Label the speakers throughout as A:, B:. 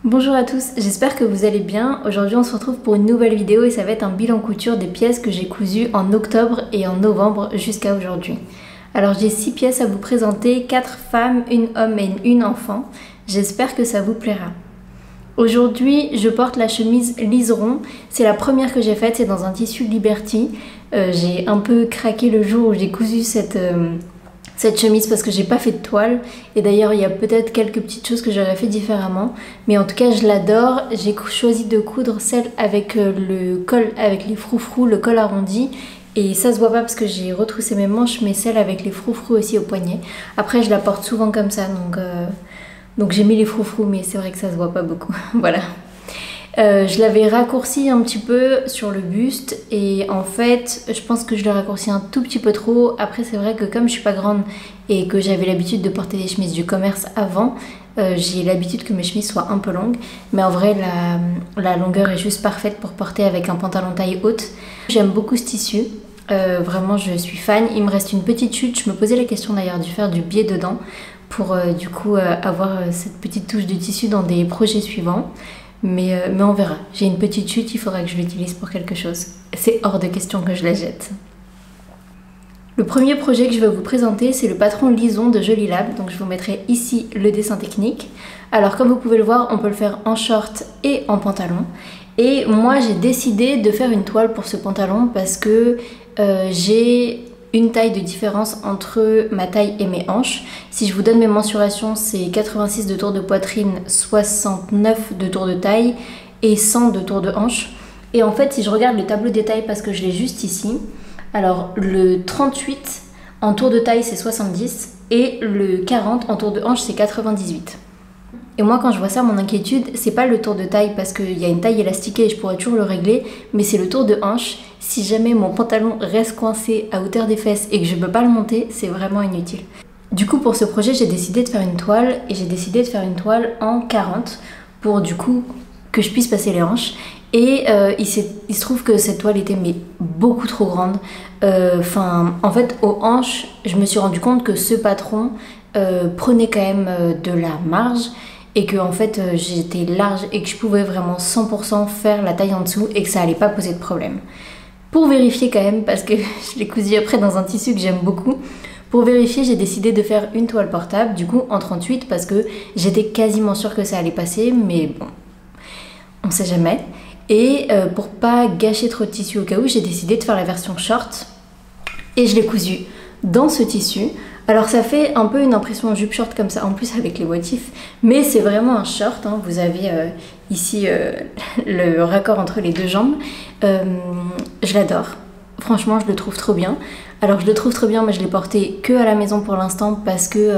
A: Bonjour à tous, j'espère que vous allez bien. Aujourd'hui on se retrouve pour une nouvelle vidéo et ça va être un bilan couture des pièces que j'ai cousues en octobre et en novembre jusqu'à aujourd'hui. Alors j'ai 6 pièces à vous présenter, 4 femmes, une homme et une enfant. J'espère que ça vous plaira. Aujourd'hui je porte la chemise liseron, c'est la première que j'ai faite, c'est dans un tissu Liberty. J'ai un peu craqué le jour où j'ai cousu cette chemise parce que j'ai pas fait de toile et d'ailleurs il y a peut-être quelques petites choses que j'aurais fait différemment, mais en tout cas je l'adore. J'ai choisi de coudre celle avec le col, avec les froufrous, le col arrondi, et ça se voit pas parce que j'ai retroussé mes manches, mais celle avec les froufrous aussi au poignet. Après je la porte souvent comme ça, donc j'ai mis les froufrous, mais c'est vrai que ça se voit pas beaucoup. Voilà. Je l'avais raccourci un petit peu sur le buste et en fait je pense que je l'ai raccourci un tout petit peu trop. Après c'est vrai que comme je suis pas grande et que j'avais l'habitude de porter des chemises du commerce avant, j'ai l'habitude que mes chemises soient un peu longues, mais en vrai la longueur est juste parfaite pour porter avec un pantalon taille haute. J'aime beaucoup ce tissu, vraiment je suis fan. Il me reste une petite chute, je me posais la question d'ailleurs de faire du biais dedans pour du coup avoir cette petite touche de tissu dans des projets suivants. Mais on verra. J'ai une petite chute, il faudra que je l'utilise pour quelque chose. C'est hors de question que je la jette. Le premier projet que je vais vous présenter, c'est le patron Lison de Jolie Lab. Donc je vous mettrai ici le dessin technique. Alors comme vous pouvez le voir, on peut le faire en short et en pantalon. Et moi j'ai décidé de faire une toile pour ce pantalon parce que j'ai une taille de différence entre ma taille et mes hanches. Si je vous donne mes mensurations, c'est 86 de tour de poitrine, 69 de tour de taille et 100 de tour de hanche. Et en fait, si je regarde le tableau des tailles, parce que je l'ai juste ici, alors le 38 en tour de taille c'est 70 et le 40 en tour de hanche c'est 98. Et moi quand je vois ça, mon inquiétude, c'est pas le tour de taille parce qu'il y a une taille élastiquée et je pourrais toujours le régler, mais c'est le tour de hanche. Si jamais mon pantalon reste coincé à hauteur des fesses et que je peux pas le monter, c'est vraiment inutile. Du coup pour ce projet j'ai décidé de faire une toile et j'ai décidé de faire une toile en 40 pour du coup que je puisse passer les hanches. Et il se trouve que cette toile était mais beaucoup trop grande. En fait aux hanches je me suis rendu compte que ce patron prenait quand même de la marge et que en fait j'étais large et que je pouvais vraiment 100% faire la taille en dessous et que ça allait pas poser de problème. Pour vérifier quand même, parce que je l'ai cousu après dans un tissu que j'aime beaucoup, pour vérifier j'ai décidé de faire une toile portable, du coup en 38 parce que j'étais quasiment sûre que ça allait passer, mais bon, on sait jamais. Et pour pas gâcher trop de tissu au cas où, j'ai décidé de faire la version short et je l'ai cousu dans ce tissu. Alors ça fait un peu une impression jupe short comme ça, en plus avec les motifs, mais c'est vraiment un short, hein. Vous avez ici le raccord entre les deux jambes. Je l'adore, franchement je le trouve trop bien. Alors je le trouve trop bien, mais je l'ai porté que à la maison pour l'instant parce que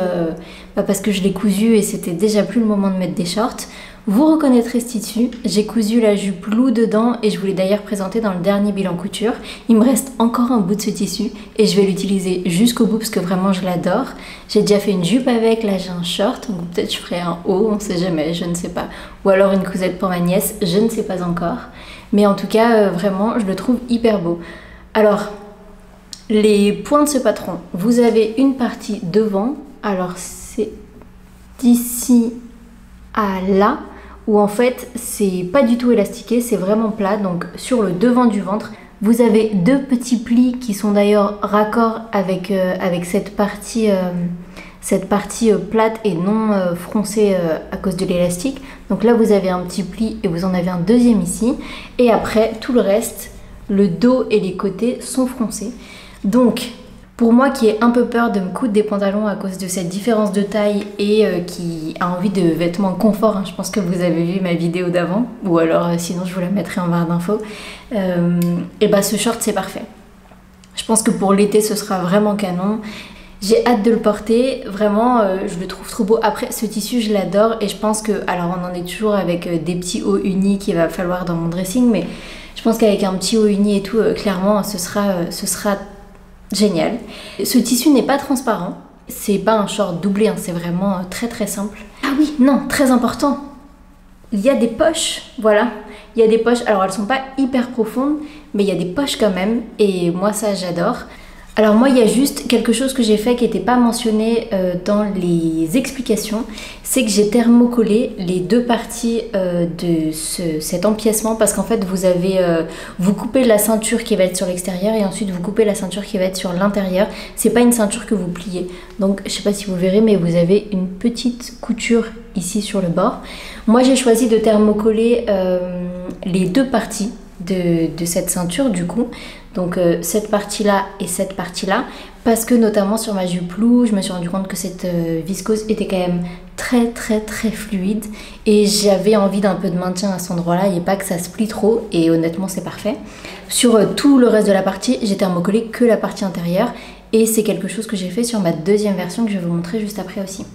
A: je l'ai cousu et c'était déjà plus le moment de mettre des shorts. Vous reconnaîtrez ce tissu, j'ai cousu la jupe loup dedans et je vous l'ai d'ailleurs présenté dans le dernier bilan couture. Il me reste encore un bout de ce tissu et je vais l'utiliser jusqu'au bout parce que vraiment je l'adore. J'ai déjà fait une jupe avec, là j'ai un short, donc peut-être je ferai un haut, on sait jamais, je ne sais pas. Ou alors une cousette pour ma nièce, je ne sais pas encore. Mais en tout cas, vraiment, je le trouve hyper beau. Alors, les points de ce patron, vous avez une partie devant, alors c'est d'ici à là, où en fait c'est pas du tout élastiqué, c'est vraiment plat. Donc sur le devant du ventre vous avez deux petits plis qui sont d'ailleurs raccord avec cette partie plate et non froncée à cause de l'élastique. Donc là vous avez un petit pli et vous en avez un deuxième ici, et après tout le reste, le dos et les côtés sont froncés. Donc pour moi qui ai un peu peur de me coudre des pantalons à cause de cette différence de taille et qui a envie de vêtements confort, hein, je pense que vous avez vu ma vidéo d'avant, ou alors sinon je vous la mettrai en barre d'infos, et bah ce short c'est parfait. Je pense que pour l'été ce sera vraiment canon. J'ai hâte de le porter, vraiment je le trouve trop beau. Après ce tissu je l'adore et je pense que, alors on en est toujours avec des petits hauts unis qu'il va falloir dans mon dressing, mais je pense qu'avec un petit haut uni et tout, clairement ce sera génial. Ce tissu n'est pas transparent, c'est pas un short doublé, hein, c'est vraiment très très simple. Ah oui, non, très important, il y a des poches, voilà. Il y a des poches, alors elles sont pas hyper profondes, mais il y a des poches quand même, et moi ça j'adore. Alors moi il y a juste quelque chose que j'ai fait qui n'était pas mentionné dans les explications, c'est que j'ai thermocollé les deux parties de cet empiècement parce qu'en fait vous coupez la ceinture qui va être sur l'extérieur et ensuite vous coupez la ceinture qui va être sur l'intérieur. C'est pas une ceinture que vous pliez, donc je sais pas si vous verrez mais vous avez une petite couture ici sur le bord. Moi j'ai choisi de thermocoller les deux parties de cette ceinture du coup. Donc cette partie-là et cette partie-là, parce que notamment sur ma jupe Lou, je me suis rendu compte que cette viscose était quand même très fluide et j'avais envie d'un peu de maintien à cet endroit-là et pas que ça se plie trop et honnêtement c'est parfait. Sur tout le reste de la partie, j'ai thermocollé que la partie intérieure et c'est quelque chose que j'ai fait sur ma deuxième version que je vais vous montrer juste après aussi.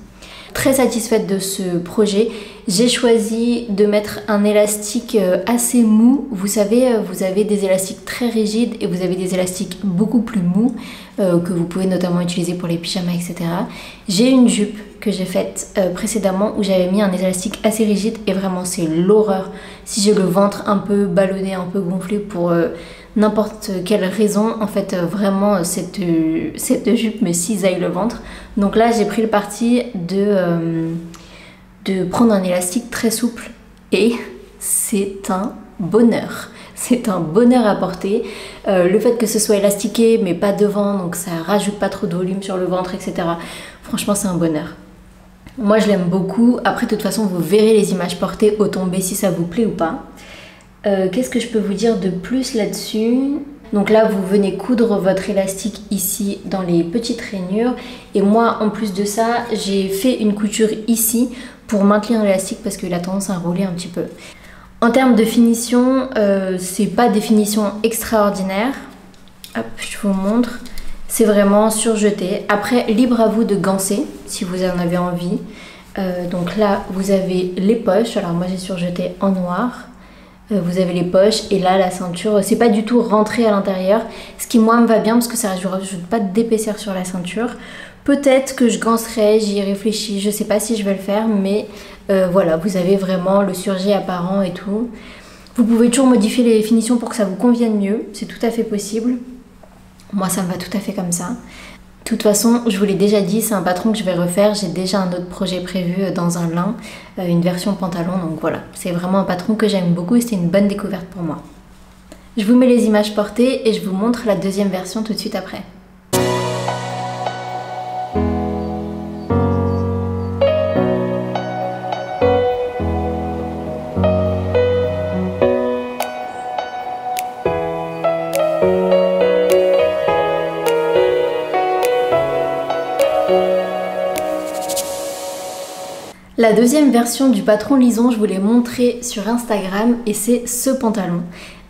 A: Très satisfaite de ce projet. J'ai choisi de mettre un élastique assez mou. Vous savez, vous avez des élastiques très rigides et vous avez des élastiques beaucoup plus mous que vous pouvez notamment utiliser pour les pyjamas, etc. J'ai une jupe que j'ai faite précédemment où j'avais mis un élastique assez rigide et vraiment c'est l'horreur. Si j'ai le ventre un peu ballonné, un peu gonflé pour n'importe quelle raison, en fait vraiment cette jupe me cisaille le ventre. Donc là j'ai pris le parti de prendre un élastique très souple et c'est un bonheur. C'est un bonheur à porter. Le fait que ce soit élastiqué mais pas devant, donc ça rajoute pas trop de volume sur le ventre, etc. Franchement c'est un bonheur. Moi je l'aime beaucoup. Après de toute façon vous verrez les images portées au tombé si ça vous plaît ou pas. Qu'est-ce que je peux vous dire de plus là-dessus? Donc là vous venez coudre votre élastique ici dans les petites rainures et moi en plus de ça j'ai fait une couture ici pour maintenir l'élastique parce qu'il a tendance à rouler un petit peu. En termes de finition, c'est pas des finitions extraordinaires. Hop, je vous montre. C'est vraiment surjeté. Après, libre à vous de ganser si vous en avez envie. Donc là, vous avez les poches. Alors moi, j'ai surjeté en noir. Vous avez les poches et là, la ceinture, c'est pas du tout rentré à l'intérieur. Ce qui, moi, me va bien parce que ça ne rajoute pas d'épaisseur sur la ceinture. Peut-être que je ganserai, j'y réfléchis. Je sais pas si je vais le faire, mais voilà, vous avez vraiment le surjet apparent et tout. Vous pouvez toujours modifier les finitions pour que ça vous convienne mieux. C'est tout à fait possible. Moi, ça me va tout à fait comme ça. De toute façon, je vous l'ai déjà dit, c'est un patron que je vais refaire. J'ai déjà un autre projet prévu dans un lin, une version pantalon. Donc voilà, c'est vraiment un patron que j'aime beaucoup et c'était une bonne découverte pour moi. Je vous mets les images portées et je vous montre la deuxième version tout de suite après. La deuxième version du patron Lison, je vous l'ai montré sur Instagram et c'est ce pantalon.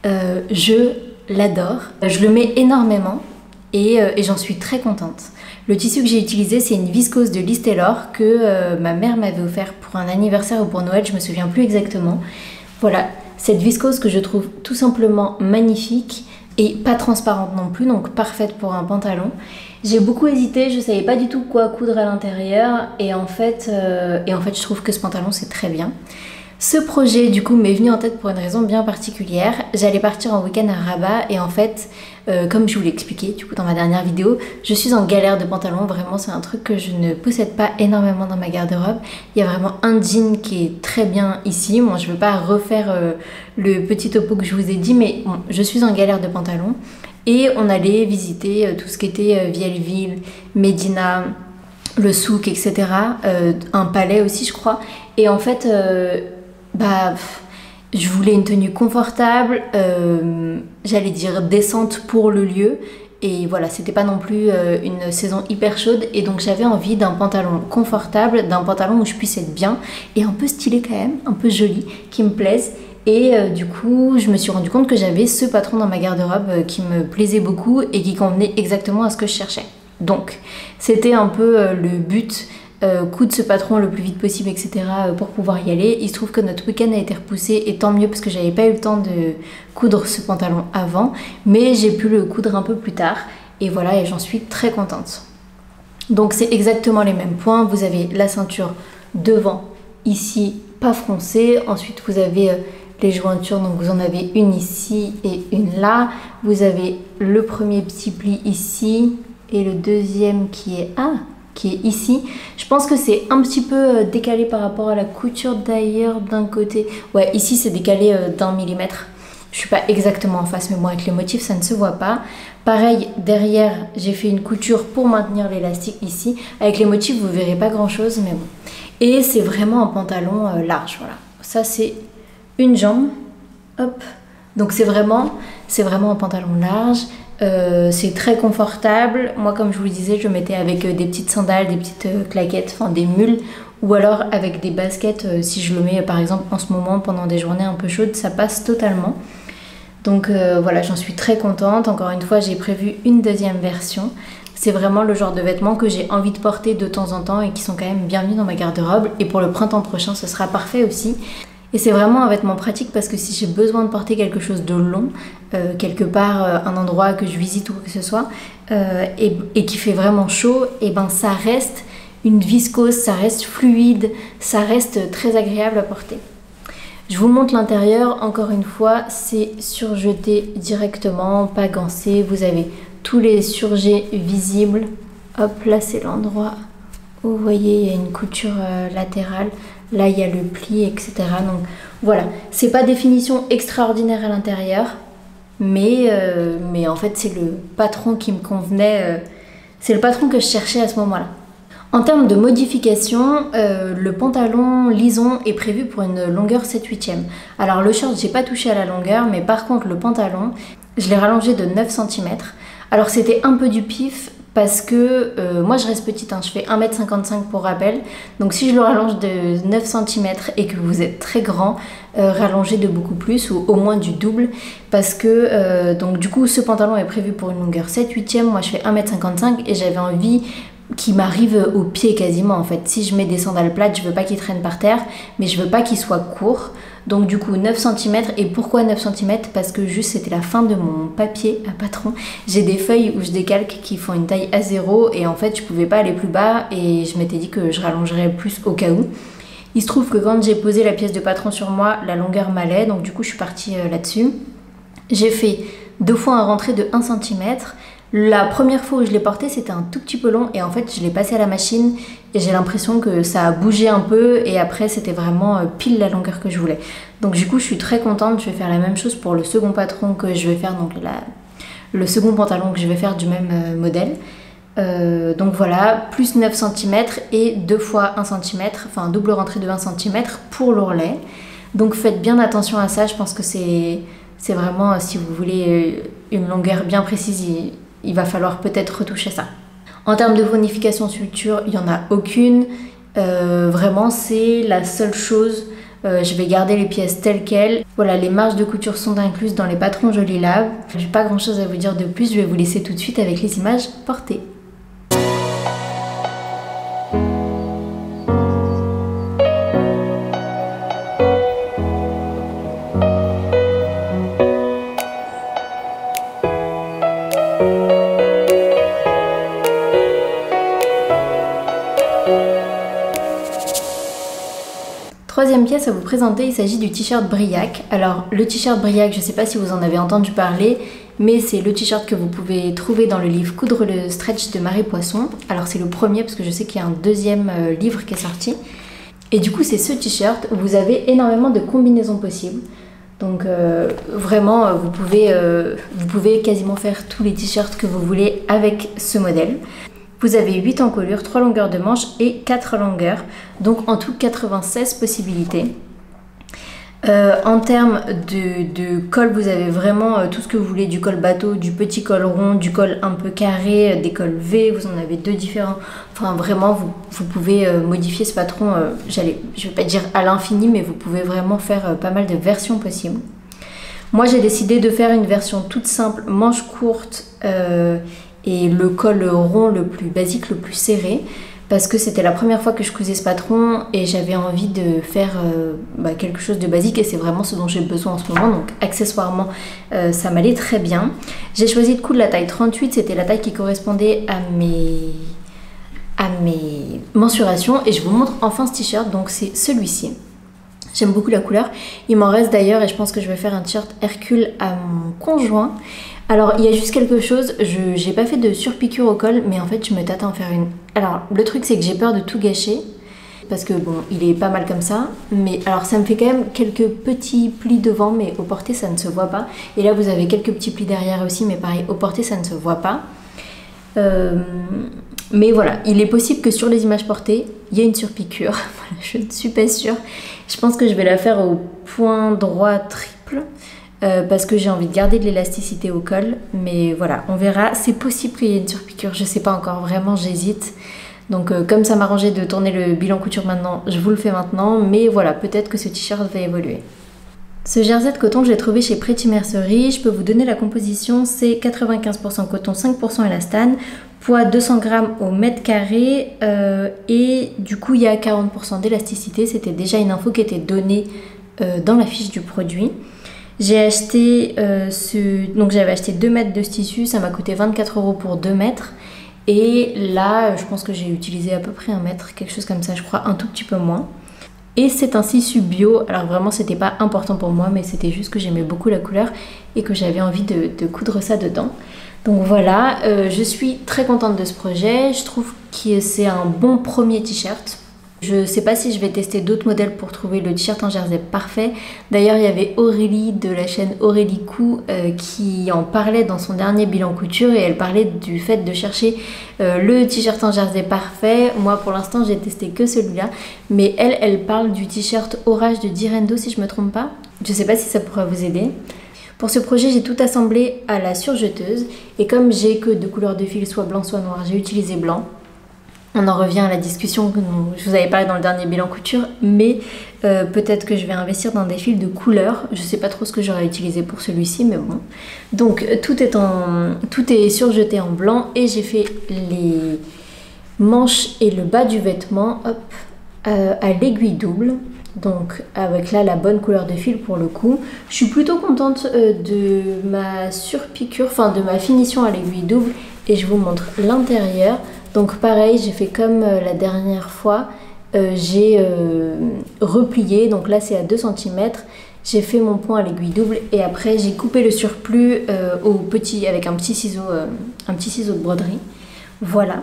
A: Je l'adore, je le mets énormément et j'en suis très contente. Le tissu que j'ai utilisé, c'est une viscose de Liz Taylor que ma mère m'avait offert pour un anniversaire ou pour Noël, je me souviens plus exactement. Voilà, cette viscose que je trouve tout simplement magnifique et pas transparente non plus, donc parfaite pour un pantalon. J'ai beaucoup hésité, je savais pas du tout quoi coudre à l'intérieur et en fait je trouve que ce pantalon c'est très bien. Ce projet du coup m'est venu en tête pour une raison bien particulière. J'allais partir en week-end à Rabat et en fait, comme je vous l'ai expliqué du coup dans ma dernière vidéo, je suis en galère de pantalon. Vraiment c'est un truc que je ne possède pas énormément dans ma garde-robe. Il y a vraiment un jean qui est très bien ici. Moi je ne veux pas refaire le petit topo que je vous ai dit, mais bon, je suis en galère de pantalon. Et on allait visiter tout ce qui était Vielville, Médina, le souk, etc. Un palais aussi je crois. Et en fait, je voulais une tenue confortable, j'allais dire décente pour le lieu. Et voilà, c'était pas non plus une saison hyper chaude. Et donc j'avais envie d'un pantalon confortable, d'un pantalon où je puisse être bien. Et un peu stylé quand même, un peu joli, qui me plaise. Et du coup, je me suis rendu compte que j'avais ce patron dans ma garde-robe qui me plaisait beaucoup et qui convenait exactement à ce que je cherchais. Donc, c'était un peu le but, coudre ce patron le plus vite possible, etc. pour pouvoir y aller. Il se trouve que notre week-end a été repoussé et tant mieux parce que j'avais pas eu le temps de coudre ce pantalon avant. Mais j'ai pu le coudre un peu plus tard et voilà, et j'en suis très contente. Donc, c'est exactement les mêmes points. Vous avez la ceinture devant, ici, pas froncée. Ensuite, vous avez les jointures, donc vous en avez une ici et une là. Vous avez le premier petit pli ici et le deuxième qui est ici. Je pense que c'est un petit peu décalé par rapport à la couture d'ailleurs d'un côté. Ouais, ici c'est décalé d'1 millimètre. Je suis pas exactement en face, mais bon, avec les motifs ça ne se voit pas. Pareil, derrière j'ai fait une couture pour maintenir l'élastique ici. Avec les motifs vous verrez pas grand chose, mais bon. Et c'est vraiment un pantalon large, voilà. Ça c'est une jambe, hop. Donc c'est vraiment un pantalon large. C'est très confortable. Moi, comme je vous le disais, je mettais avec des petites sandales, des petites claquettes, enfin des mules, ou alors avec des baskets. Si je le mets par exemple en ce moment pendant des journées un peu chaudes, ça passe totalement. Donc voilà, j'en suis très contente. Encore une fois, j'ai prévu une deuxième version. C'est vraiment le genre de vêtements que j'ai envie de porter de temps en temps et qui sont quand même bienvenus dans ma garde-robe. Et pour le printemps prochain, ce sera parfait aussi. Et c'est vraiment un vêtement pratique parce que si j'ai besoin de porter quelque chose de long, quelque part, un endroit que je visite ou quoi que ce soit, et qui fait vraiment chaud, et ben ça reste une viscose, ça reste fluide, ça reste très agréable à porter. Je vous montre l'intérieur, encore une fois, c'est surjeté directement, pas gancé, vous avez tous les surjets visibles. Hop, là c'est l'endroit où vous voyez, il y a une couture latérale. Là, il y a le pli, etc. Donc voilà, c'est pas définition extraordinaire à l'intérieur, mais en fait, c'est le patron qui me convenait. C'est le patron que je cherchais à ce moment-là. En termes de modification, le pantalon lison est prévu pour une longueur 7/8e. Alors le short, j'ai pas touché à la longueur, mais par contre, le pantalon, je l'ai rallongé de 9 cm. Alors c'était un peu du pif, parce que moi je reste petite, hein, je fais 1,55 m pour rappel, donc si je le rallonge de 9 cm et que vous êtes très grand, rallongez de beaucoup plus ou au moins du double, parce que donc du coup ce pantalon est prévu pour une longueur 7/8e, moi je fais 1,55 m et j'avais envie qu'il m'arrive au pied quasiment en fait. Si je mets des sandales plates, je veux pas qu'il traîne par terre, mais je veux pas qu'il soit court. Donc du coup 9 cm. Et pourquoi 9 cm? Parce que juste c'était la fin de mon papier à patron. J'ai des feuilles où je décalque qui font une taille A0 et en fait je pouvais pas aller plus bas et je m'étais dit que je rallongerais plus au cas où. Il se trouve que quand j'ai posé la pièce de patron sur moi, la longueur m'allait, donc du coup je suis partie là-dessus. J'ai fait 2 fois un rentré de 1 cm. La première fois où je l'ai porté, c'était un tout petit peu long et en fait je l'ai passé à la machine et j'ai l'impression que ça a bougé un peu et après c'était vraiment pile la longueur que je voulais. Donc du coup je suis très contente, je vais faire la même chose pour le second patron que je vais faire, donc le second pantalon que je vais faire du même modèle. Donc voilà, plus 9 cm et 2 fois 1 cm, enfin double rentrée de 1 cm pour l'ourlet. Donc faites bien attention à ça, je pense que c'est vraiment, si vous voulez une longueur bien précise, il va falloir peut-être retoucher ça. En termes de bonification suture, il n'y en a aucune. Vraiment, c'est la seule chose. Je vais garder les pièces telles quelles. Voilà, les marges de couture sont incluses dans les patrons Jolie Lave. J'ai pas grand chose à vous dire de plus, je vais vous laisser tout de suite avec les images portées. Troisième pièce à vous présenter, il s'agit du t-shirt Briac. Alors le t-shirt Briac, je ne sais pas si vous en avez entendu parler, mais c'est le t-shirt que vous pouvez trouver dans le livre Coudre le stretch de Marie Poisson. Alors c'est le premier parce que je sais qu'il y a un deuxième livre qui est sorti. Et du coup c'est ce t-shirt où vous avez énormément de combinaisons possibles. Donc vraiment vous pouvez quasiment faire tous les t-shirts que vous voulez avec ce modèle. Vous avez 8 encolures, 3 longueurs de manches et 4 longueurs, donc en tout 96 possibilités. En termes de col, vous avez vraiment tout ce que vous voulez, du col bateau, du petit col rond, du col un peu carré, des cols V, vous en avez 2 différents. Enfin vraiment, vous pouvez modifier ce patron, je vais pas dire à l'infini, mais vous pouvez vraiment faire pas mal de versions possibles. Moi j'ai décidé de faire une version toute simple, manche courte, et le col rond le plus basique, le plus serré, parce que c'était la première fois que je cousais ce patron et j'avais envie de faire quelque chose de basique et c'est vraiment ce dont j'ai besoin en ce moment, donc accessoirement ça m'allait très bien. J'ai choisi de coudre la taille 38, c'était la taille qui correspondait à mes mensurations et je vous montre enfin ce t-shirt, donc c'est celui-ci. J'aime beaucoup la couleur. Il m'en reste d'ailleurs et je pense que je vais faire un t-shirt Hercule à mon conjoint. Alors il y a juste quelque chose, j'ai pas fait de surpiqûre au col, mais en fait je me tâte à en faire une. Alors le truc c'est que j'ai peur de tout gâcher, parce que bon, il est pas mal comme ça, mais alors ça me fait quand même quelques petits plis devant, mais au porté ça ne se voit pas. Et là vous avez quelques petits plis derrière aussi, mais pareil, au porté ça ne se voit pas. Mais voilà, il est possible que sur les images portées, il y ait une surpiqûre. Voilà, je ne suis pas sûre. Je pense que je vais la faire au point droit triple. Parce que j'ai envie de garder de l'élasticité au col, mais voilà, on verra. C'est possible qu'il y ait une surpiqûre, je sais pas encore, vraiment j'hésite. Donc comme ça m'arrangeait de tourner le bilan couture maintenant, je vous le fais maintenant, mais voilà, peut-être que ce t-shirt va évoluer. Ce jersey de coton, je l'ai trouvé chez Pretty Mercerie. Je peux vous donner la composition, c'est 95% coton, 5% élastane, poids 200 grammes au mètre carré, et du coup il y a 40% d'élasticité. C'était déjà une info qui était donnée dans la fiche du produit. J'ai acheté donc j'avais acheté 2 mètres de ce tissu, ça m'a coûté 24 € pour 2 mètres. Et là, je pense que j'ai utilisé à peu près 1 mètre, quelque chose comme ça, je crois, un tout petit peu moins. Et c'est un tissu bio, alors vraiment c'était pas important pour moi, mais c'était juste que j'aimais beaucoup la couleur et que j'avais envie de coudre ça dedans. Donc voilà, je suis très contente de ce projet, je trouve que c'est un bon premier t-shirt. Je sais pas si je vais tester d'autres modèles pour trouver le t-shirt en jersey parfait. D'ailleurs, il y avait Aurélie de la chaîne Aurélie Cou qui en parlait dans son dernier bilan couture et elle parlait du fait de chercher le t-shirt en jersey parfait. Moi, pour l'instant, j'ai testé que celui-là. Mais elle parle du t-shirt Orage de Direndo, si je me trompe pas. Je sais pas si ça pourra vous aider. Pour ce projet, j'ai tout assemblé à la surjeteuse. Et comme j'ai que de couleurs de fil, soit blanc, soit noir, j'ai utilisé blanc. On en revient à la discussion que je vous avais parlé dans le dernier bilan couture, mais peut-être que je vais investir dans des fils de couleur. Je sais pas trop ce que j'aurais utilisé pour celui-ci, mais bon. Donc tout est surjeté en blanc et j'ai fait les manches et le bas du vêtement à l'aiguille double. Donc avec là la bonne couleur de fil pour le coup. Je suis plutôt contente de ma surpiqûre, enfin de ma finition à l'aiguille double et je vous montre l'intérieur. Donc pareil, j'ai fait comme la dernière fois, j'ai replié, donc là c'est à 2 cm, j'ai fait mon point à l'aiguille double et après j'ai coupé le surplus avec un petit ciseau de broderie. Voilà,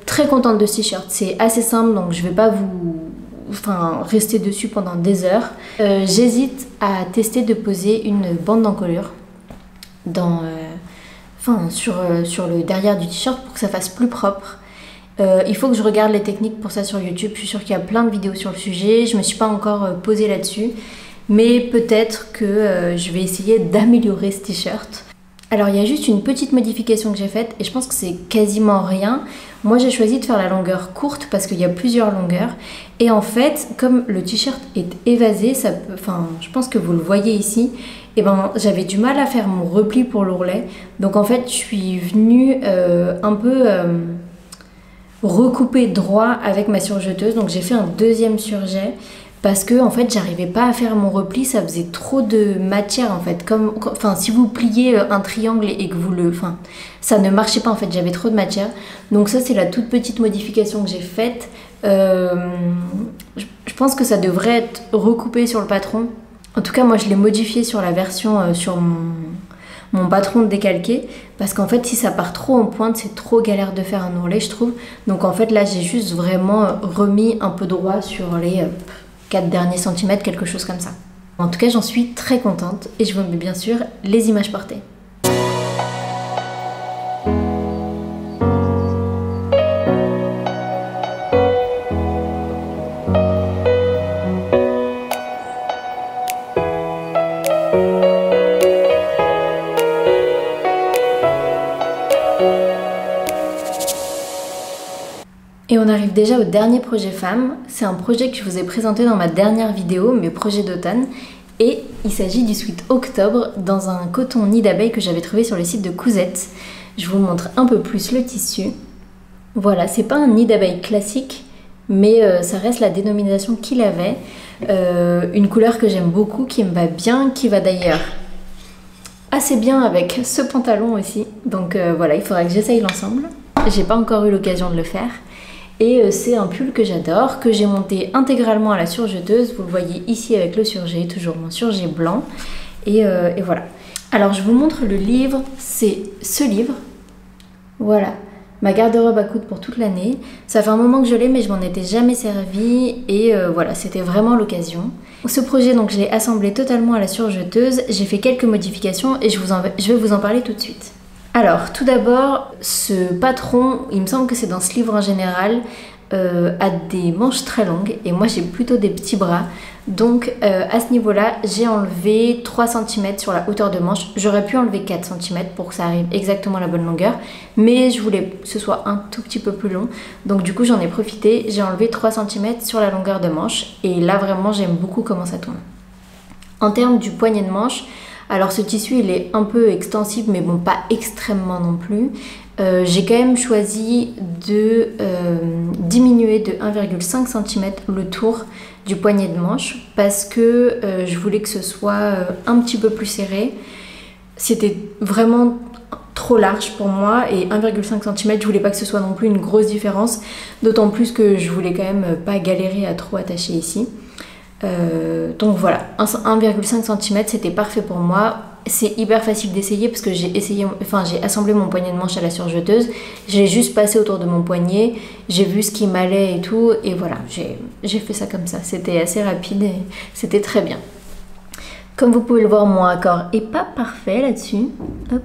A: très contente de ce t-shirt, c'est assez simple donc je vais pas rester dessus pendant des heures. J'hésite à tester de poser une bande d'encolure sur le derrière du t-shirt pour que ça fasse plus propre. Il faut que je regarde les techniques pour ça sur YouTube. Je suis sûre qu'il y a plein de vidéos sur le sujet. Je me suis pas encore posée là-dessus. Mais peut-être que je vais essayer d'améliorer ce t-shirt. Alors il y a juste une petite modification que j'ai faite et je pense que c'est quasiment rien. Moi j'ai choisi de faire la longueur courte parce qu'il y a plusieurs longueurs. Et en fait, comme le t-shirt est évasé, je pense que vous le voyez ici, et j'avais du mal à faire mon repli pour l'ourlet. Donc en fait, je suis venue un peu recouper droit avec ma surjeteuse. Donc j'ai fait un deuxième surjet parce que en fait, j'arrivais pas à faire mon repli, ça faisait trop de matière en fait. Si vous pliez un triangle et que ça ne marchait pas en fait, j'avais trop de matière. Donc ça, c'est la toute petite modification que j'ai faite. Je pense que ça devrait être recoupé sur le patron. En tout cas, moi, je l'ai modifié sur la version sur mon patron décalqué. Parce qu'en fait, si ça part trop en pointe, c'est trop galère de faire un ourlet, je trouve. Donc en fait, là, j'ai juste vraiment remis un peu droit sur les 4 derniers centimètres, quelque chose comme ça. En tout cas, j'en suis très contente et je vous mets bien sûr les images portées. Et on arrive déjà au dernier projet femme. C'est un projet que je vous ai présenté dans ma dernière vidéo, mes projets d'automne. Et il s'agit du sweat octobre dans un coton nid d'abeille que j'avais trouvé sur le site de Cousette. Je vous montre un peu plus le tissu. Voilà, c'est pas un nid d'abeille classique, mais ça reste la dénomination qu'il avait. Une couleur que j'aime beaucoup, qui me va bien, qui va d'ailleurs assez bien avec ce pantalon aussi. Donc voilà, il faudra que j'essaye l'ensemble. J'ai pas encore eu l'occasion de le faire. Et c'est un pull que j'adore, que j'ai monté intégralement à la surjeteuse. Vous le voyez ici avec le surjet, toujours mon surjet blanc. Et voilà. Alors je vous montre le livre, c'est ce livre. Voilà, ma garde-robe à coudre pour toute l'année. Ça fait un moment que je l'ai mais je m'en étais jamais servi et voilà, c'était vraiment l'occasion. Ce projet, donc je l'ai assemblé totalement à la surjeteuse. J'ai fait quelques modifications et je vais vous en parler tout de suite. Alors, tout d'abord, ce patron, il me semble que c'est dans ce livre en général, a des manches très longues et moi j'ai plutôt des petits bras. Donc à ce niveau-là, j'ai enlevé 3 cm sur la hauteur de manche. J'aurais pu enlever 4 cm pour que ça arrive exactement à la bonne longueur. Mais je voulais que ce soit un tout petit peu plus long. Donc du coup, j'en ai profité. J'ai enlevé 3 cm sur la longueur de manche. Et là, vraiment, j'aime beaucoup comment ça tourne. En termes du poignet de manche, alors ce tissu, il est un peu extensible, mais bon, pas extrêmement non plus. J'ai quand même choisi de diminuer de 1,5 cm le tour du poignet de manche parce que je voulais que ce soit un petit peu plus serré. C'était vraiment trop large pour moi et 1,5 cm, je voulais pas que ce soit non plus une grosse différence, d'autant plus que je voulais quand même pas galérer à trop attacher ici. Donc voilà, 1,5 cm c'était parfait pour moi. C'est hyper facile d'essayer parce que j'ai assemblé mon poignet de manche à la surjeteuse. J'ai juste passé autour de mon poignet, j'ai vu ce qui m'allait et tout, et voilà, j'ai fait ça comme ça. C'était assez rapide et c'était très bien. Comme vous pouvez le voir, mon raccord est pas parfait là-dessus. Hop,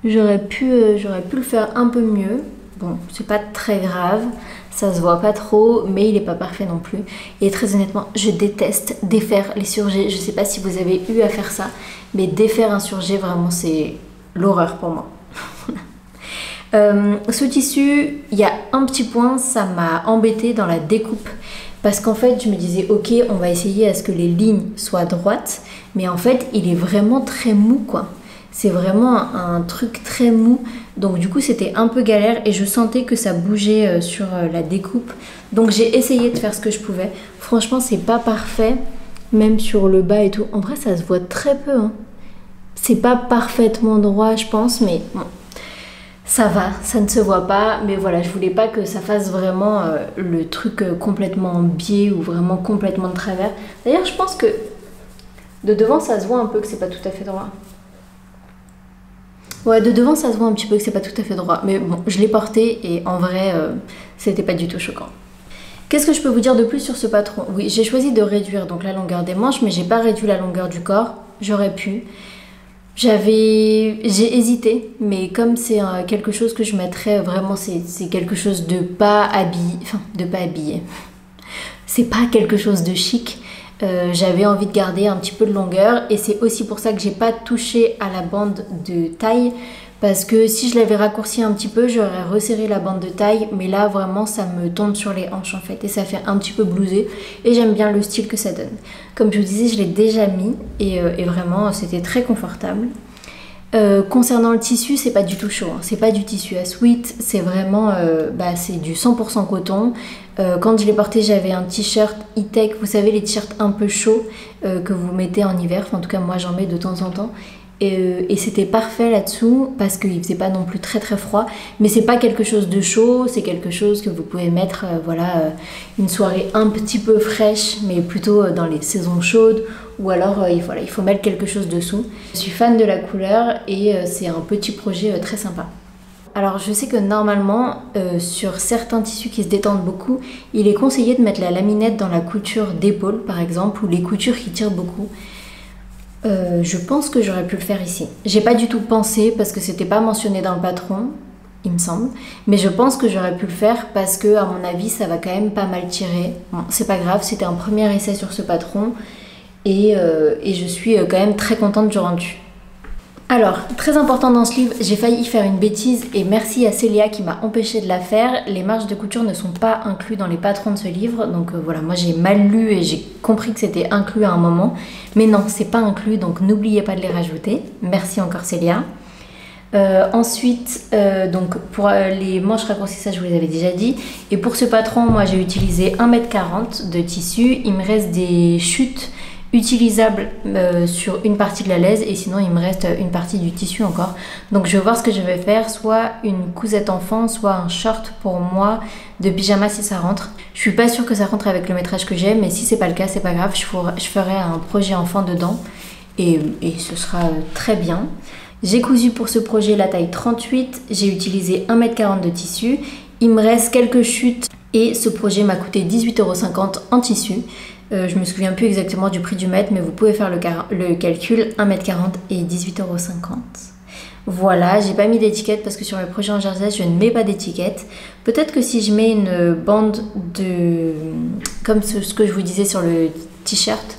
A: j'aurais pu le faire un peu mieux. Bon, c'est pas très grave, ça se voit pas trop, mais il est pas parfait non plus. Et très honnêtement, je déteste défaire les surjets. Je sais pas si vous avez eu à faire ça, mais défaire un surjet, vraiment, c'est l'horreur pour moi. Ce tissu, il y a un petit point, ça m'a embêté dans la découpe. Parce qu'en fait, je me disais, ok, on va essayer à ce que les lignes soient droites. Mais en fait, il est vraiment très mou, quoi. C'est vraiment un truc très mou. Donc du coup, c'était un peu galère et je sentais que ça bougeait sur la découpe. Donc j'ai essayé de faire ce que je pouvais. Franchement, c'est pas parfait, même sur le bas et tout. En vrai, ça se voit très peu, hein. C'est pas parfaitement droit, je pense, mais bon, ça va, ça ne se voit pas. Mais voilà, je voulais pas que ça fasse vraiment le truc complètement biais ou vraiment complètement de travers. D'ailleurs, je pense que de devant, ça se voit un peu que c'est pas tout à fait droit. Ouais, de devant, ça se voit un petit peu que c'est pas tout à fait droit. Mais bon, je l'ai porté et en vrai, c'était pas du tout choquant. Qu'est-ce que je peux vous dire de plus sur ce patron? Oui, j'ai choisi de réduire donc la longueur des manches, mais j'ai pas réduit la longueur du corps. J'aurais pu. J'ai hésité, mais comme c'est quelque chose que je mettrais vraiment, c'est quelque chose de pas habillé. Enfin, de pas habillé. C'est pas quelque chose de chic. J'avais envie de garder un petit peu de longueur et c'est aussi pour ça que j'ai pas touché à la bande de taille parce que si je l'avais raccourci un petit peu j'aurais resserré la bande de taille, mais là vraiment ça me tombe sur les hanches en fait et ça fait un petit peu blousé et j'aime bien le style que ça donne. Comme je vous disais, je l'ai déjà mis et vraiment c'était très confortable. Concernant le tissu, c'est pas du tout chaud, hein. C'est pas du tissu à sweat, c'est vraiment c'est du 100% coton. Quand je l'ai porté, j'avais un t-shirt e-tech, vous savez les t-shirts un peu chauds que vous mettez en hiver, enfin, en tout cas moi j'en mets de temps en temps. Et c'était parfait là-dessous parce qu'il faisait pas non plus très très froid, mais c'est pas quelque chose de chaud, c'est quelque chose que vous pouvez mettre une soirée un petit peu fraîche, mais plutôt dans les saisons chaudes, ou alors il faut mettre quelque chose dessous. Je suis fan de la couleur et c'est un petit projet très sympa. Alors je sais que normalement sur certains tissus qui se détendent beaucoup, il est conseillé de mettre la laminette dans la couture d'épaule par exemple, ou les coutures qui tirent beaucoup. Je pense que j'aurais pu le faire ici. J'ai pas du tout pensé parce que c'était pas mentionné dans le patron, il me semble, mais je pense que j'aurais pu le faire parce que à mon avis ça va quand même pas mal tirer. Bon, c'est pas grave, c'était un premier essai sur ce patron et je suis quand même très contente du rendu. Alors, très important dans ce livre, j'ai failli faire une bêtise et merci à Célia qui m'a empêché de la faire. Les marges de couture ne sont pas inclus dans les patrons de ce livre, donc voilà, moi j'ai mal lu et j'ai compris que c'était inclus à un moment. Mais non, c'est pas inclus, donc n'oubliez pas de les rajouter. Merci encore Célia. Ensuite, donc pour les manches raccourcies, ça je vous les avais déjà dit. Et pour ce patron, moi j'ai utilisé 1,40 m de tissu. Il me reste des chutes utilisable sur une partie de la laise et sinon il me reste une partie du tissu encore. Donc je vais voir ce que je vais faire, soit une cousette enfant, soit un short pour moi de pyjama si ça rentre. Je suis pas sûre que ça rentre avec le métrage que j'ai, mais si c'est pas le cas, c'est pas grave, je ferai un projet enfant dedans et ce sera très bien. J'ai cousu pour ce projet la taille 38, j'ai utilisé 1,40 m de tissu, il me reste quelques chutes et ce projet m'a coûté 18,50 € en tissu. Je me souviens plus exactement du prix du mètre, mais vous pouvez faire le calcul, 1,40 m et 18,50 €. Voilà, j'ai pas mis d'étiquette parce que sur le projet en jersey, je ne mets pas d'étiquette. Peut-être que si je mets une bande de... comme ce que je vous disais sur le t-shirt,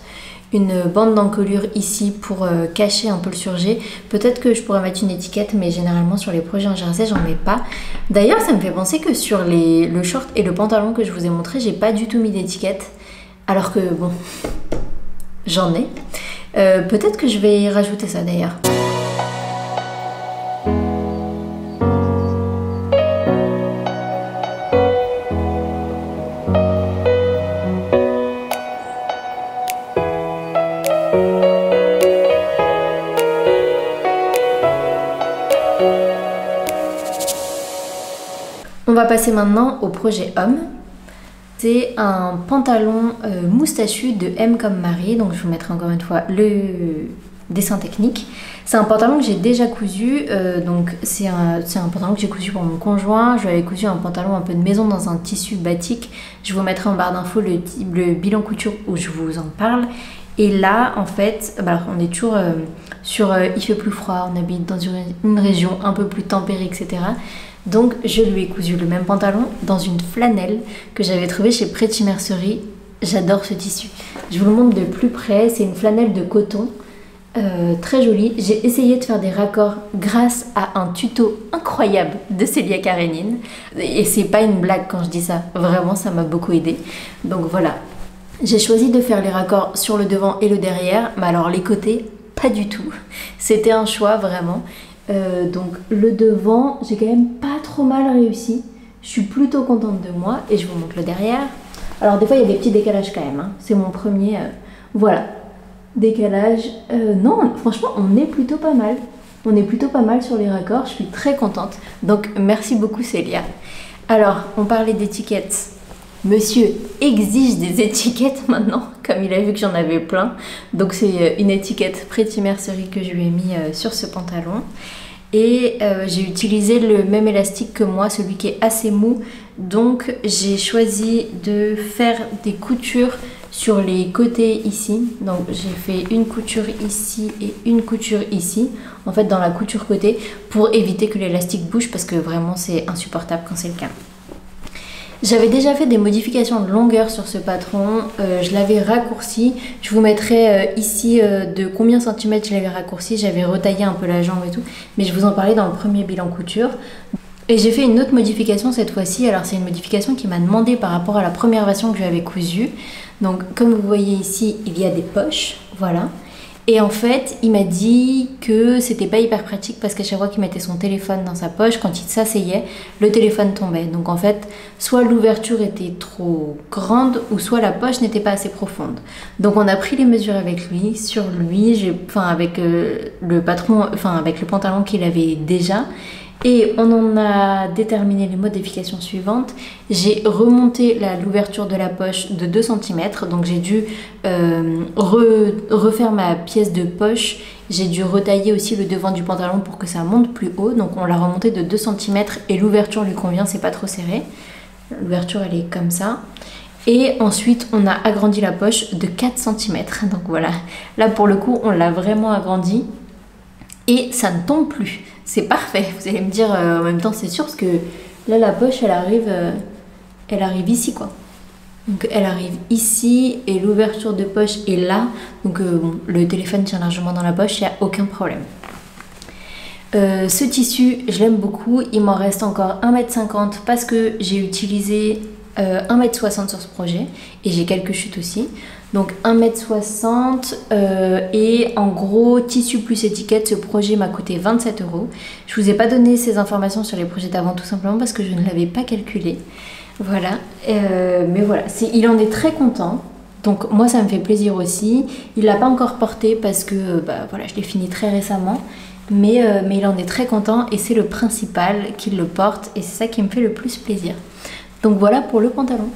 A: une bande d'encolure ici pour cacher un peu le surjet, peut-être que je pourrais mettre une étiquette, mais généralement sur les projets en jersey, j'en mets pas. D'ailleurs, ça me fait penser que sur le short et le pantalon que je vous ai montré, j'ai pas du tout mis d'étiquette. Alors que bon, j'en ai. Peut-être que je vais rajouter ça d'ailleurs. On va passer maintenant au projet homme. C'est un pantalon moustachu de M comme Marie, donc je vous mettrai encore une fois le dessin technique. C'est un pantalon que j'ai déjà cousu, donc c'est un pantalon que j'ai cousu pour mon conjoint. Je lui avais cousu un pantalon un peu de maison dans un tissu batik. Je vous mettrai en barre d'infos le bilan couture où je vous en parle. Et là, en fait, alors on est toujours il fait plus froid, on habite dans une région un peu plus tempérée, etc. Donc je lui ai cousu le même pantalon dans une flanelle que j'avais trouvée chez Pretty Mercerie. J'adore ce tissu. Je vous le montre de plus près, c'est une flanelle de coton, très jolie. J'ai essayé de faire des raccords grâce à un tuto incroyable de Célia Karénine. Et c'est pas une blague quand je dis ça, vraiment ça m'a beaucoup aidé. Donc voilà, j'ai choisi de faire les raccords sur le devant et le derrière, mais alors les côtés, pas du tout. C'était un choix vraiment. Donc le devant, j'ai quand même pas trop mal réussi. Je suis plutôt contente de moi et je vous montre le derrière. Alors des fois il y a des petits décalages quand même, hein. C'est mon premier, voilà, décalage. Non, franchement on est plutôt pas mal. On est plutôt pas mal sur les raccords, je suis très contente. Donc merci beaucoup Célia. Alors on parlait d'étiquettes. Monsieur exige des étiquettes maintenant, comme il a vu que j'en avais plein. Donc c'est une étiquette Pretty Mercerie que je lui ai mis sur ce pantalon. Et j'ai utilisé le même élastique que moi, celui qui est assez mou. Donc j'ai choisi de faire des coutures sur les côtés ici. Donc j'ai fait une couture ici et une couture ici, en fait dans la couture côté, pour éviter que l'élastique bouge parce que vraiment c'est insupportable quand c'est le cas. J'avais déjà fait des modifications de longueur sur ce patron, je l'avais raccourci, je vous mettrai ici de combien centimètres je l'avais raccourci, j'avais retaillé un peu la jambe et tout, mais je vous en parlais dans le premier bilan couture. Et j'ai fait une autre modification cette fois-ci, alors c'est une modification qui m'a demandé par rapport à la première version que j'avais cousue. Donc comme vous voyez ici, il y a des poches, voilà. Et en fait, il m'a dit que c'était pas hyper pratique parce qu'à chaque fois qu'il mettait son téléphone dans sa poche, quand il s'asseyait, le téléphone tombait. Donc en fait, soit l'ouverture était trop grande ou soit la poche n'était pas assez profonde. Donc on a pris les mesures avec lui, sur lui, avec le patron, avec le pantalon qu'il avait déjà. Et on en a déterminé les modifications suivantes. J'ai remonté l'ouverture de la poche de 2 cm, donc j'ai dû refaire ma pièce de poche. J'ai dû retailler aussi le devant du pantalon pour que ça monte plus haut, donc on l'a remonté de 2 cm et l'ouverture lui convient, c'est pas trop serré. L'ouverture elle est comme ça. Et ensuite on a agrandi la poche de 4 cm, donc voilà. Là pour le coup on l'a vraiment agrandi et ça ne tombe plus. C'est parfait, vous allez me dire en même temps c'est sûr parce que là la poche elle arrive ici quoi. Donc elle arrive ici et l'ouverture de poche est là. Donc bon, le téléphone tient largement dans la poche, il n'y a aucun problème. Ce tissu je l'aime beaucoup, il m'en reste encore 1,50 m parce que j'ai utilisé 1,60 m sur ce projet et j'ai quelques chutes aussi. Donc 1,60 m et en gros tissu plus étiquette, ce projet m'a coûté 27 €. Je vous ai pas donné ces informations sur les projets d'avant tout simplement parce que je ne l'avais pas calculé. Voilà, mais voilà, il en est très content. Donc moi ça me fait plaisir aussi. Il l'a pas encore porté parce que bah, voilà, je l'ai fini très récemment. Mais il en est très content et c'est le principal qu'il le porte et c'est ça qui me fait le plus plaisir. Donc voilà pour le pantalon.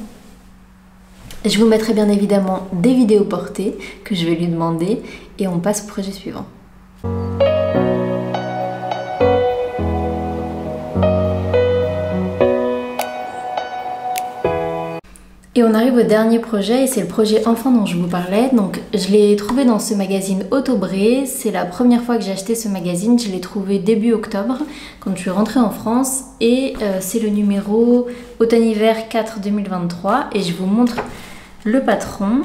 A: Je vous mettrai bien évidemment des vidéos portées que je vais lui demander et on passe au projet suivant. Et on arrive au dernier projet et c'est le projet enfant dont je vous parlais. Donc je l'ai trouvé dans ce magazine Autobré. C'est la première fois que j'ai acheté ce magazine. Je l'ai trouvé début octobre quand je suis rentrée en France. Et c'est le numéro automne-hiver 4 2023. Et je vous montre le patron.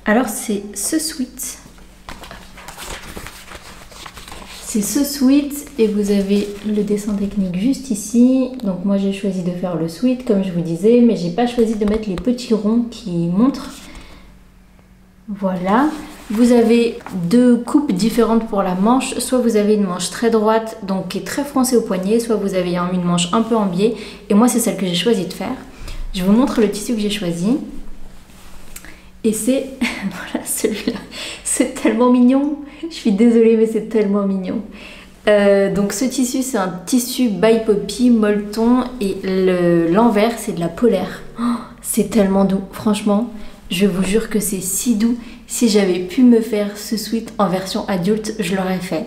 A: Alors c'est ce sweat. C'est ce sweat et vous avez le dessin technique juste ici. Donc moi j'ai choisi de faire le sweat comme je vous disais, mais j'ai pas choisi de mettre les petits ronds qui montrent. Voilà. Vous avez deux coupes différentes pour la manche. Soit vous avez une manche très droite, donc qui est très froncée au poignet, soit vous avez une manche un peu en biais. Et moi c'est celle que j'ai choisi de faire. Je vous montre le tissu que j'ai choisi. Et c'est voilà celui-là. C'est tellement mignon. Je suis désolée mais c'est tellement mignon. Donc ce tissu c'est un tissu by Poppy molleton et l'envers c'est de la polaire. Oh, c'est tellement doux. Franchement je vous jure que c'est si doux. Si j'avais pu me faire ce sweat en version adulte je l'aurais fait.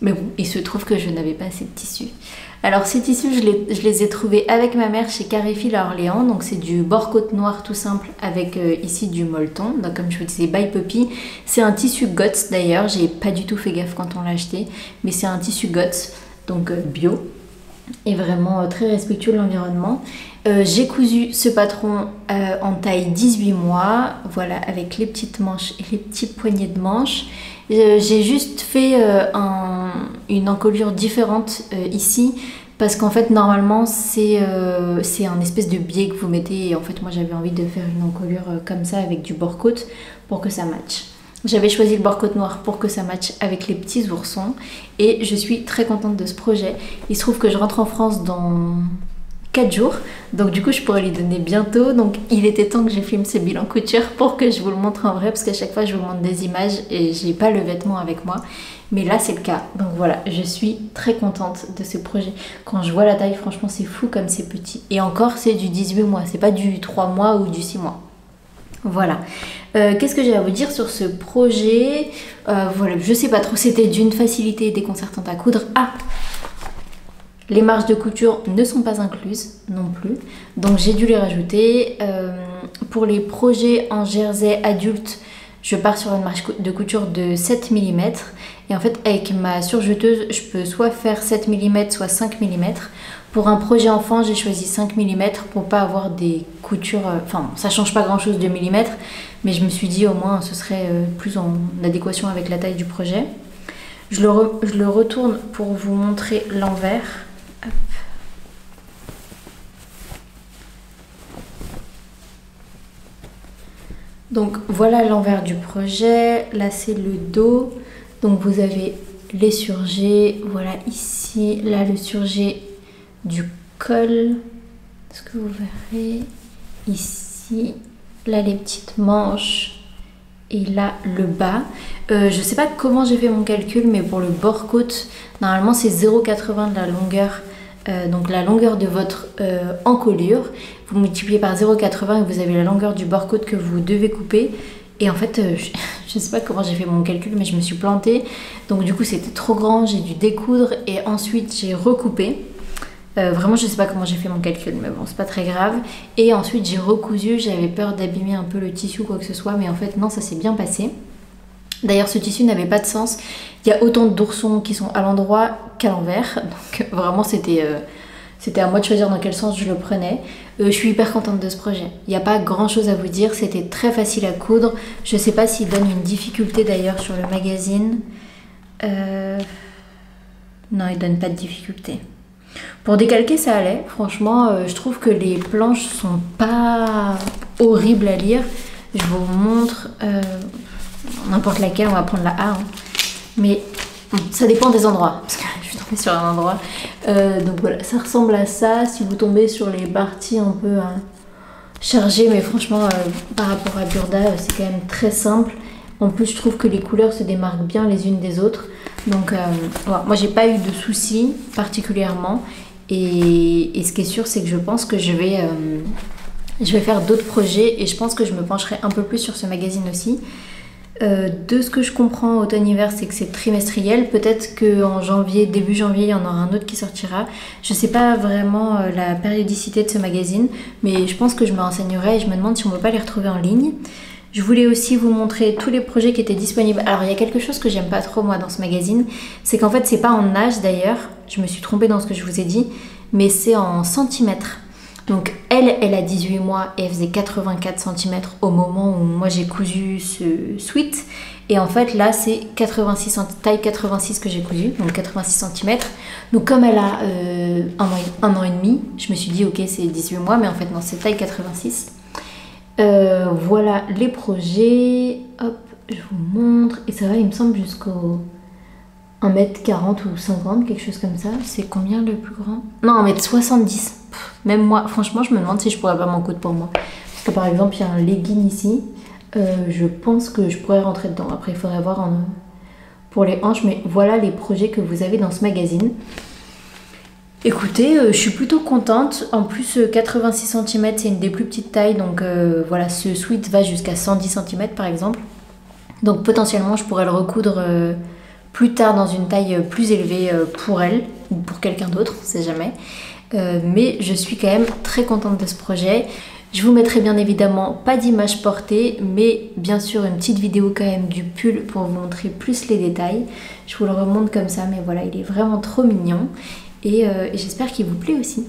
A: Mais bon il se trouve que je n'avais pas assez de tissu. Alors ces tissus, je les ai trouvés avec ma mère chez Carréfil à Orléans. Donc c'est du bord-côte noir tout simple avec ici du molleton. Donc comme je vous disais, by Poppy. C'est un tissu GOTS d'ailleurs. J'ai pas du tout fait gaffe quand on l'a acheté. Mais c'est un tissu GOTS, donc bio. Et vraiment très respectueux de l'environnement. J'ai cousu ce patron en taille 18 mois. Voilà, avec les petites manches et les petits poignets de manches. J'ai juste fait une encolure différente ici parce qu'en fait normalement c'est un espèce de biais que vous mettez et en fait moi j'avais envie de faire une encolure comme ça avec du bord-côte pour que ça matche. J'avais choisi le bord-côte noir pour que ça matche avec les petits oursons et je suis très contente de ce projet. Il se trouve que je rentre en France dans 4 jours, donc du coup je pourrais lui donner bientôt. Donc il était temps que je filme ce bilan couture pour que je vous le montre en vrai parce qu'à chaque fois je vous montre des images et j'ai pas le vêtement avec moi, mais là c'est le cas. Donc voilà, je suis très contente de ce projet. Quand je vois la taille, franchement c'est fou comme c'est petit, et encore c'est du 18 mois, c'est pas du 3 mois ou du 6 mois. Voilà. Qu'est-ce que j'ai à vous dire sur ce projet? Voilà, je sais pas trop, c'était d'une facilité déconcertante à coudre. Ah, les marges de couture ne sont pas incluses non plus, donc j'ai dû les rajouter. Pour les projets en jersey adulte, je pars sur une marge de couture de 7 mm. Et en fait, avec ma surjeteuse, je peux soit faire 7 mm, soit 5 mm. Pour un projet enfant, j'ai choisi 5 mm pour pas avoir des coutures... Enfin, ça change pas grand chose de millimètres, mais je me suis dit au moins ce serait plus en adéquation avec la taille du projet. Je le retourne pour vous montrer l'envers. Donc voilà l'envers du projet. Là c'est le dos. Donc vous avez les surjets. Voilà ici. Là le surjet du col. Est-ce que vous verrez? Ici. Là les petites manches. Et là le bas. Je sais pas comment j'ai fait mon calcul, mais pour le bord-côte, normalement c'est 0,80 de la longueur. Donc la longueur de votre encolure, vous multipliez par 0,80 et vous avez la longueur du bord-côte que vous devez couper. Et en fait, je sais pas comment j'ai fait mon calcul, mais je me suis plantée. Donc du coup c'était trop grand, j'ai dû découdre et ensuite j'ai recoupé. Vraiment je sais pas comment j'ai fait mon calcul, mais bon c'est pas très grave. Et ensuite j'ai recousu, j'avais peur d'abîmer un peu le tissu ou quoi que ce soit, mais en fait non, ça s'est bien passé. D'ailleurs ce tissu n'avait pas de sens, il y a autant d'oursons qui sont à l'endroit qu'à l'envers, donc vraiment c'était à moi de choisir dans quel sens je le prenais. Je suis hyper contente de ce projet, il n'y a pas grand chose à vous dire, c'était très facile à coudre. Je sais pas s'il donne une difficulté d'ailleurs sur le magazine. Non, il donne pas de difficulté. Pour décalquer ça allait, franchement je trouve que les planches sont pas horribles à lire. Je vous montre... n'importe laquelle, on va prendre la A, hein. Mais bon, ça dépend des endroits, parce que je suis tombée sur un endroit. Donc voilà, ça ressemble à ça. Si vous tombez sur les parties un peu, je chargé, mais franchement, par rapport à Burda, c'est quand même très simple. En plus, je trouve que les couleurs se démarquent bien les unes des autres. Donc, voilà. Moi, j'ai pas eu de soucis particulièrement. Et ce qui est sûr, c'est que je pense que je vais faire d'autres projets et je pense que je me pencherai un peu plus sur ce magazine aussi. De ce que je comprends, automne-hiver, c'est que c'est trimestriel. Peut-être qu'en janvier, début janvier, il y en aura un autre qui sortira. Je sais pas vraiment la périodicité de ce magazine, mais je pense que je me renseignerai et je me demande si on ne peut pas les retrouver en ligne. Je voulais aussi vous montrer tous les projets qui étaient disponibles. Alors, il y a quelque chose que j'aime pas trop, moi, dans ce magazine. C'est qu'en fait, c'est pas en âge, d'ailleurs. Je me suis trompée dans ce que je vous ai dit. Mais c'est en centimètres. Donc elle a 18 mois et elle faisait 84 cm au moment où moi j'ai cousu ce sweat. Et en fait là c'est taille 86 que j'ai cousu, donc 86 cm. Donc comme elle a un an et demi, je me suis dit ok c'est 18 mois, mais en fait non c'est taille 86. Voilà les projets, hop je vous montre. Et ça va il me semble jusqu'au 1m40 ou 50, quelque chose comme ça. C'est combien le plus grand? Non 1m70. Même moi, franchement, je me demande si je pourrais pas m'en coudre pour moi. Parce que par exemple, il y a un legging ici. Je pense que je pourrais rentrer dedans. Après, il faudrait voir pour les hanches. Mais voilà les projets que vous avez dans ce magazine. Écoutez, je suis plutôt contente. En plus, 86 cm, c'est une des plus petites tailles. Donc voilà, ce sweat va jusqu'à 110 cm par exemple. Donc potentiellement, je pourrais le recoudre plus tard dans une taille plus élevée pour elle ou pour quelqu'un d'autre, on sait jamais. Mais je suis quand même très contente de ce projet. Je vous mettrai bien évidemment pas d'image portée, mais bien sûr une petite vidéo quand même du pull pour vous montrer plus les détails. Je vous le remonte comme ça, mais voilà, il est vraiment trop mignon et j'espère qu'il vous plaît aussi.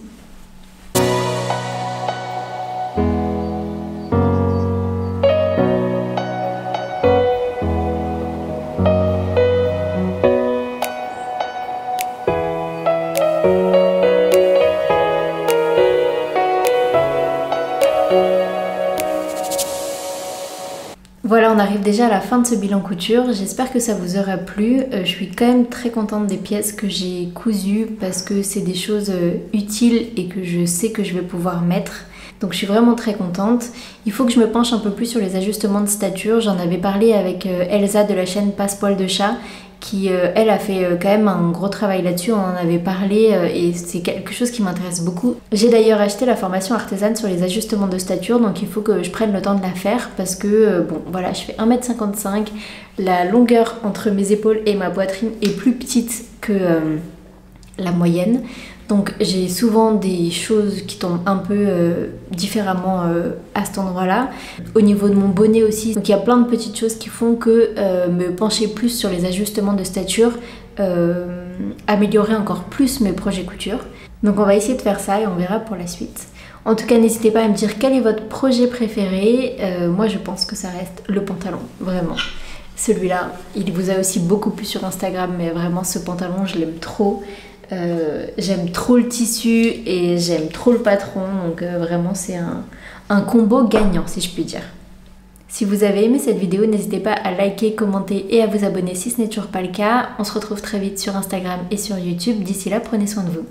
A: Voilà, on arrive déjà à la fin de ce bilan couture. J'espère que ça vous aura plu. Je suis quand même très contente des pièces que j'ai cousues parce que c'est des choses utiles et que je sais que je vais pouvoir mettre. Donc je suis vraiment très contente. Il faut que je me penche un peu plus sur les ajustements de stature. J'en avais parlé avec Elsa de la chaîne Passe-Poil de Chat qui, elle, a fait quand même un gros travail là-dessus. On en avait parlé et c'est quelque chose qui m'intéresse beaucoup. J'ai d'ailleurs acheté la formation artisane sur les ajustements de stature, donc il faut que je prenne le temps de la faire parce que, bon, voilà, je fais 1m55. La longueur entre mes épaules et ma poitrine est plus petite que la moyenne. Donc j'ai souvent des choses qui tombent un peu différemment à cet endroit-là. Au niveau de mon bonnet aussi. Donc il y a plein de petites choses qui font que me pencher plus sur les ajustements de stature, améliorer encore plus mes projets couture. Donc on va essayer de faire ça et on verra pour la suite. En tout cas, n'hésitez pas à me dire quel est votre projet préféré. Moi je pense que ça reste le pantalon, vraiment. Celui-là, il vous a aussi beaucoup plu sur Instagram, mais vraiment ce pantalon je l'aime trop. J'aime trop le tissu et j'aime trop le patron, donc vraiment c'est un combo gagnant si je puis dire. Si vous avez aimé cette vidéo, n'hésitez pas à liker, commenter et à vous abonner si ce n'est toujours pas le cas. On se retrouve très vite sur Instagram et sur YouTube. D'ici là, prenez soin de vous.